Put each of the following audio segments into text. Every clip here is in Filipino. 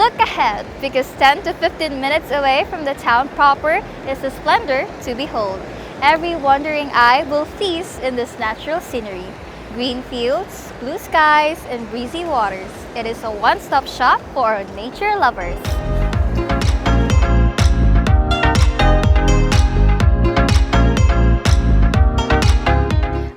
Look ahead, because 10 to 15 minutes away from the town proper is a splendor to behold. Every wandering eye will feast in this natural scenery. Green fields, blue skies, and breezy waters. It is a one-stop shop for our nature lovers.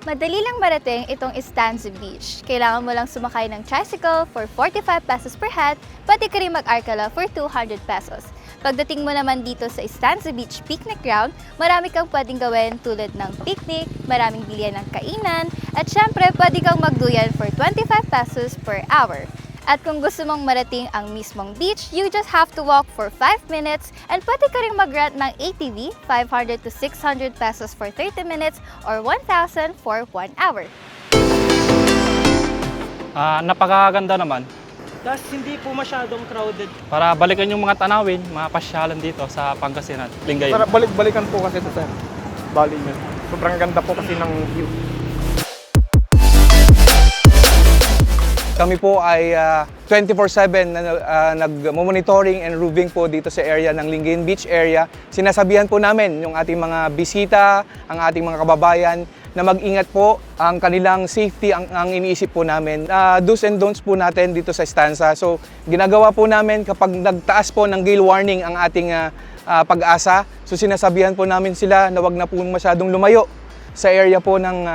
Madali lang marating itong Estancia Beach. Kailangan mo lang sumakay ng tricycle for 45 pesos per head, pati ka rin mag-Arkala for 200 pesos. Pagdating mo naman dito sa Estancia Beach Picnic Ground, marami kang pwedeng gawin tulad ng picnic, maraming bilihan ng kainan, at syempre pwede kang magduyan for 25 pesos per hour. At kung gusto mong marating ang mismong beach, you just have to walk for 5 minutes and pwede ka rin mag-rent ng ATV, 500 to 600 pesos for 30 minutes or 1,000 for 1 hour. Napakaganda naman. Tapos hindi po masyadong crowded. Para balikan yung mga tanawin, mga pasyalan dito sa Pangasinan, Lingayen. Para balik-balikan po kasi ito sir. Bali yun. Sobrang ganda po kasi ng view. Kami po ay 24/7 na nag-monitoring and roving po dito sa area ng Lingayen Beach area. Sinasabihan po namin yung ating mga bisita, ang ating mga kababayan na mag-ingat po, ang kanilang safety ang iniisip po namin. Do's and don'ts po natin dito sa Estancia. So ginagawa po namin kapag nagtaas po ng gale warning ang ating pag-asa. So sinasabihan po namin sila na wag na po masyadong lumayo sa area po ng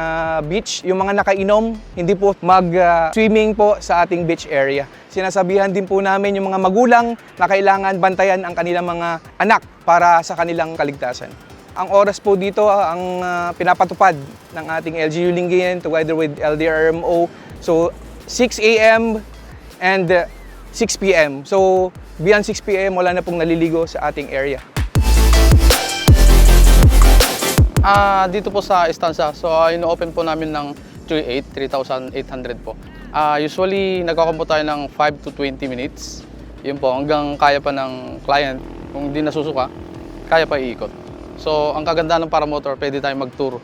beach. Yung mga nakainom, hindi po mag-swimming po sa ating beach area. Sinasabihan din po namin yung mga magulang na kailangan bantayan ang kanilang mga anak para sa kanilang kaligtasan. Ang oras po dito ang pinapatupad ng ating LGU Lingayen together with LDRMO. So 6 a.m. and 6 p.m. So beyond 6 p.m. wala na pong naliligo sa ating area. Dito po sa Estancia, so ino-open po namin ng 3,800 po. Usually, nagkakampo tayo ng 5 to 20 minutes. Yun po, hanggang kaya pa ng client. Kung hindi nasusuka, kaya pa iikot. So, ang kaganda ng paramotor, pwede tayo mag-tour.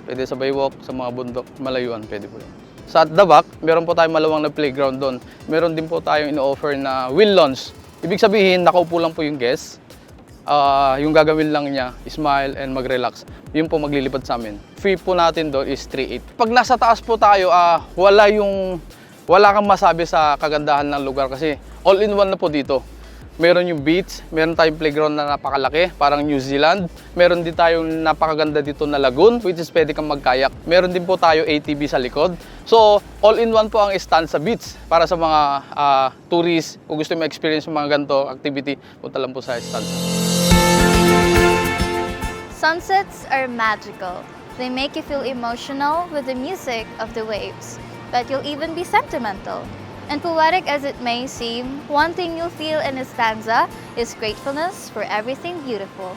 Pwede sa baywalk, sa mga bundok, malayuan, pwede po yun. Sa at the back, meron po tayong malawang na playground doon. Meron din po tayong ino-offer na wheel launch. Ibig sabihin, nakaupo lang po yung guest. Yung gagawin lang niya, smile and mag-relax. Yun po maglilipad sa amin. Fee po natin doon is 3,800. Pag nasa taas po tayo, wala kang masabi sa kagandahan ng lugar kasi all-in-one na po dito. Meron yung beach, meron tayong playground na napakalaki, parang New Zealand. Meron din tayong napakaganda dito na lagoon, which is pwede kang mag-kayak. Meron din po tayo ATV sa likod. So, all-in-one po ang Estancia Beach para sa mga tourists. Kung gusto mo experience yung mga ganito activity, punta lang po sa Estancia. Sunsets are magical. They make you feel emotional with the music of the waves, but you'll even be sentimental. And poetic as it may seem, one thing you'll feel in Estancia is gratefulness for everything beautiful.